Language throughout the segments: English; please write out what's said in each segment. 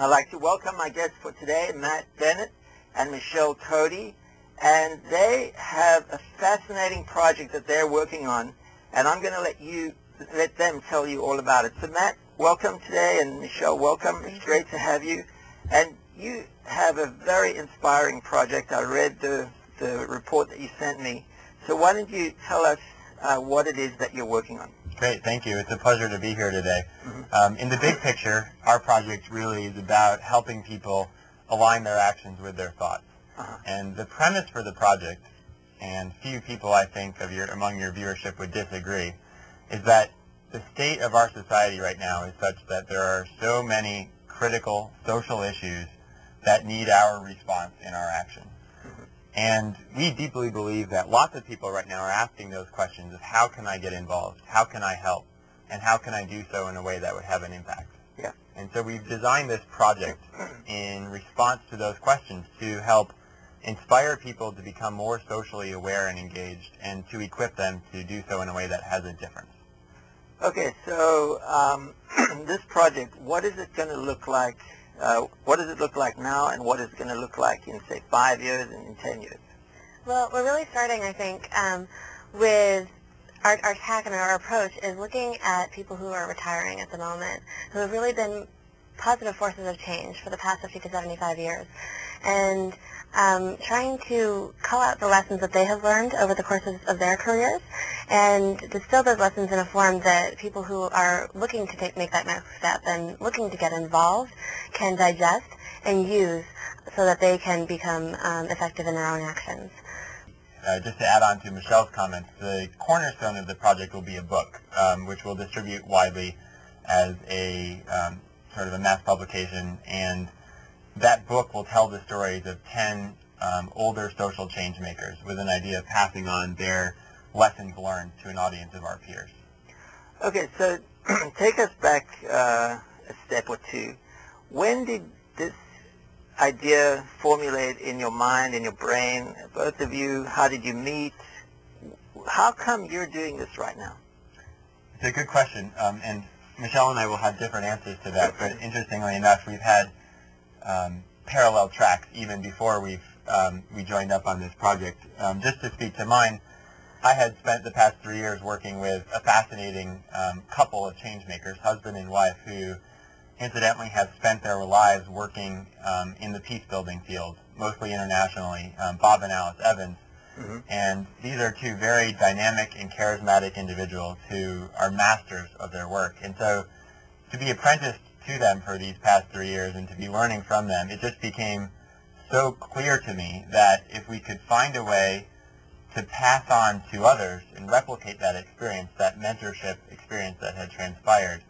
I'd like to welcome my guests for today, Matt Bennett and Michelle Cote, and they have a fascinating project that they're working on, and I'm going to let them tell you all about it. So Matt, welcome today, and Michelle, welcome. It's great to have you. And you have a very inspiring project. I read the report that you sent me. So why don't you tell us what it is that you're working on? Great, thank you. It's a pleasure to be here today. In the big picture, our project really is about helping people align their actions with their thoughts. And the premise for the project, and few people I think among your viewership would disagree, is that the state of our society right now is such that there are so many critical social issues that need our response in our action. And we deeply believe that lots of people right now are asking those questions of how can I get involved, how can I help, and how can I do so in a way that would have an impact. Yeah. And so we've designed this project in response to those questions to help inspire people to become more socially aware and engaged, and to equip them to do so in a way that has a difference. Okay, so this project, what is it going to look like? What does it look like now, and what is it going to look like in, say, 5 years and in 10 years? Well, we're really starting, I think, with our tack and our approach is looking at people who are retiring at the moment, who have really been positive forces of change for the past 50 to 75 years, and trying to call out the lessons that they have learned over the course of their careers and distill those lessons in a form that people who are looking to make that next step and looking to get involved can digest and use so that they can become effective in their own actions. Just to add on to Michelle's comments, the cornerstone of the project will be a book, which we'll distribute widely as a sort of a mass publication, and that book will tell the stories of 10 older social change makers with an idea of passing on their lessons learned to an audience of our peers. Okay, so take us back a step or two. When did this idea formulate in your mind, in your brain? Both of you, how did you meet? How come you're doing this right now? It's a good question, and Michelle and I will have different answers to that, but interestingly enough, we've had parallel tracks even before we joined up on this project. Just to speak to mine, I had spent the past 3 years working with a fascinating couple of change makers, husband and wife, who incidentally have spent their lives working in the peace-building field, mostly internationally, Bob and Alice Evans. And these are two very dynamic and charismatic individuals who are masters of their work. And so to be apprenticed to them for these past 3 years and to be learning from them, it just became so clear to me that if we could find a way to pass on to others and replicate that experience, that mentorship experience that had transpired,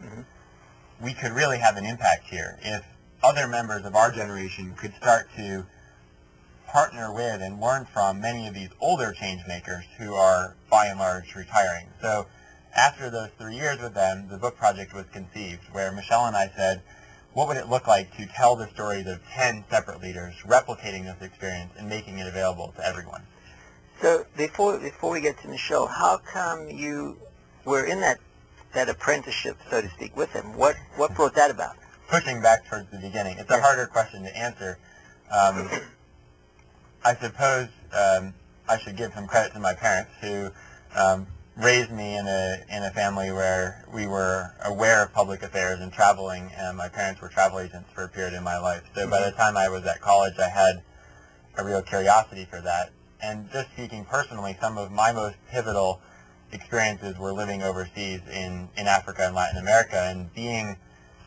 we could really have an impact here. If other members of our generation could start to partner with and learn from many of these older change makers who are, by and large, retiring. So after those 3 years with them, the book project was conceived, where Michelle and I said, what would it look like to tell the stories of 10 separate leaders, replicating this experience and making it available to everyone? So before we get to Michelle, how come you were in that apprenticeship, so to speak, with him? What brought that about? Pushing back towards the beginning. It's a harder question to answer. I suppose I should give some credit to my parents, who raised me in a family where we were aware of public affairs and traveling, and my parents were travel agents for a period in my life. So by the time I was at college, I had a real curiosity for that. And just speaking personally, some of my most pivotal experiences were living overseas in Africa and Latin America, and being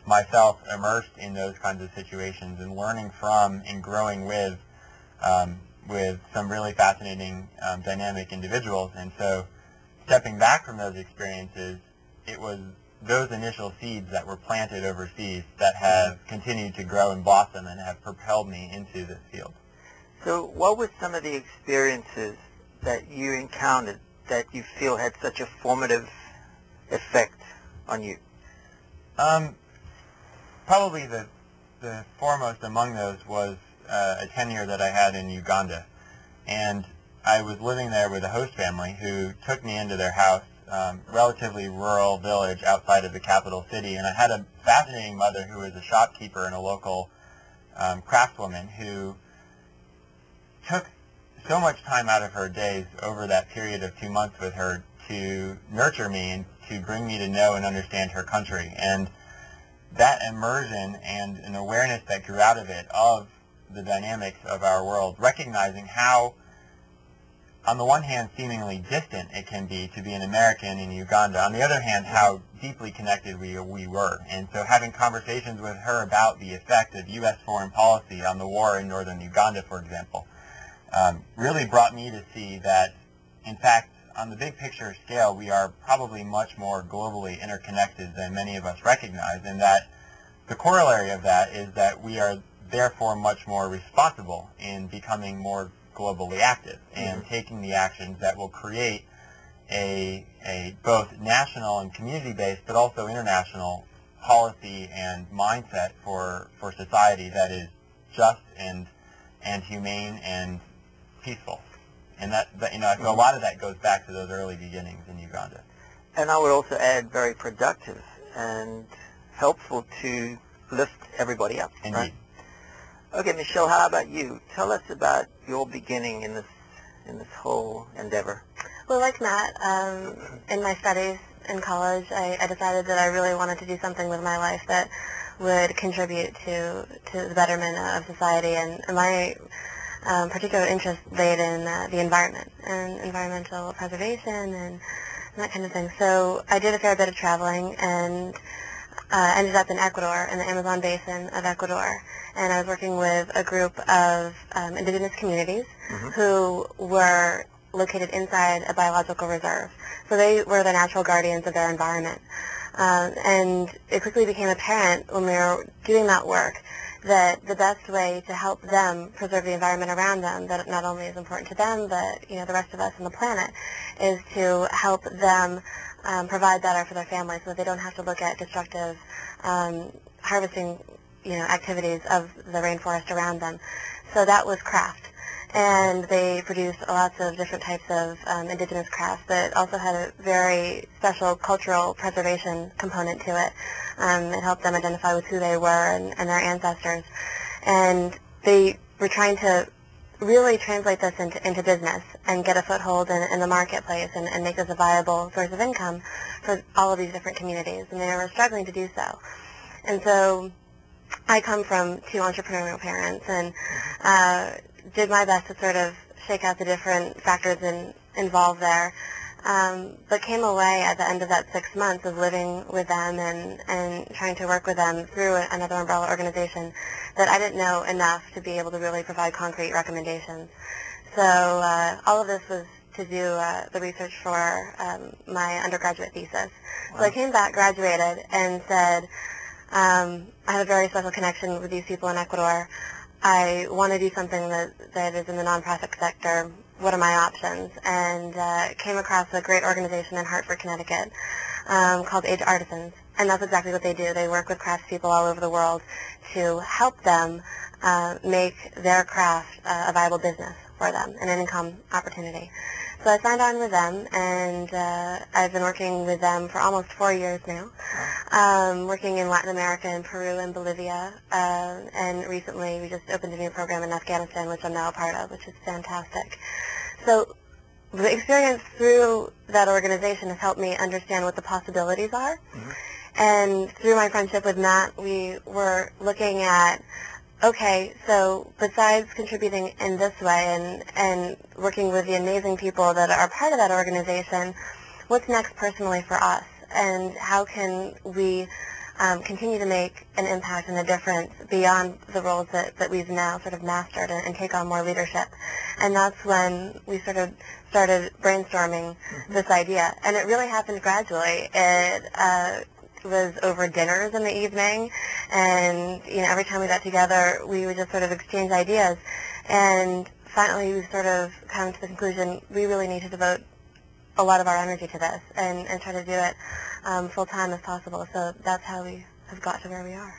myself immersed in those kinds of situations and learning from and growing with some really fascinating dynamic individuals. And so stepping back from those experiences, it was those initial seeds that were planted overseas that have continued to grow and blossom and have propelled me into this field. So what were some of the experiences that you encountered that you feel had such a formative effect on you? Probably the foremost among those was a tenure that I had in Uganda. And I was living there with a host family who took me into their house relatively rural village outside of the capital city, and I had a fascinating mother who was a shopkeeper and a local craftswoman who took so much time out of her days over that period of 2 months with her to nurture me and to bring me to know and understand her country. And that immersion and an awareness that grew out of it of the dynamics of our world, recognizing how, on the one hand, seemingly distant it can be to be an American in Uganda. On the other hand, how deeply connected we were. And so having conversations with her about the effect of U.S. foreign policy on the war in northern Uganda, for example, really brought me to see that, in fact, on the big picture scale, we are probably much more globally interconnected than many of us recognize, and that the corollary of that is that we are therefore much more responsible in becoming more globally active and taking the actions that will create a both national and community-based, but also international policy and mindset for society that is just and humane and peaceful. And that so a lot of that goes back to those early beginnings in Uganda. And I would also add very productive and helpful to lift everybody up. Indeed. Right? Okay, Michelle, how about you? Tell us about your beginning in this whole endeavor. Well, like Matt, in my studies in college, I decided that I really wanted to do something with my life that would contribute to the betterment of society, and my particular interest laid in the environment and environmental preservation and that kind of thing. So I did a fair bit of traveling and ended up in Ecuador, in the Amazon basin of Ecuador. And I was working with a group of indigenous communities who were located inside a biological reserve. So they were the natural guardians of their environment. And it quickly became apparent when we were doing that work that the best way to help them preserve the environment around them, that not only is important to them, but the rest of us on the planet, is to help them provide better for their families so that they don't have to look at destructive harvesting activities of the rainforest around them. So that was craft. And they produced lots of different types of indigenous crafts that also had a very special cultural preservation component to it. It helped them identify with who they were and their ancestors. And they were trying to really translate this into business and get a foothold in the marketplace and make this a viable source of income for all of these different communities. And they were struggling to do so. And so I come from two entrepreneurial parents and did my best to sort of shake out the different factors involved there, but came away at the end of that 6 months of living with them and trying to work with them through another umbrella organization that I didn't know enough to be able to really provide concrete recommendations. So all of this was to do the research for my undergraduate thesis. Wow. So I came back, graduated, and said, I have a very special connection with these people in Ecuador. I want to do something that is in the nonprofit sector. What are my options? And came across a great organization in Hartford, Connecticut called Age Artisans. And that's exactly what they do. They work with craftspeople all over the world to help them make their craft a viable business for them and an income opportunity. So I signed on with them, and I've been working with them for almost 4 years now, working in Latin America and Peru and Bolivia, and recently we just opened a new program in Afghanistan, which I'm now a part of, which is fantastic. So the experience through that organization has helped me understand what the possibilities are, and through my friendship with Matt, we were looking at, okay, so besides contributing in this way and working with the amazing people that are part of that organization, what's next personally for us? And how can we continue to make an impact and a difference beyond the roles that we've now sort of mastered and take on more leadership? And that's when we sort of started brainstorming this idea. And it really happened gradually. It was over dinners in the evening, and every time we got together we would just sort of exchange ideas, and finally we sort of come to the conclusion we really need to devote a lot of our energy to this and try to do it full time as possible. So that's how we have got to where we are.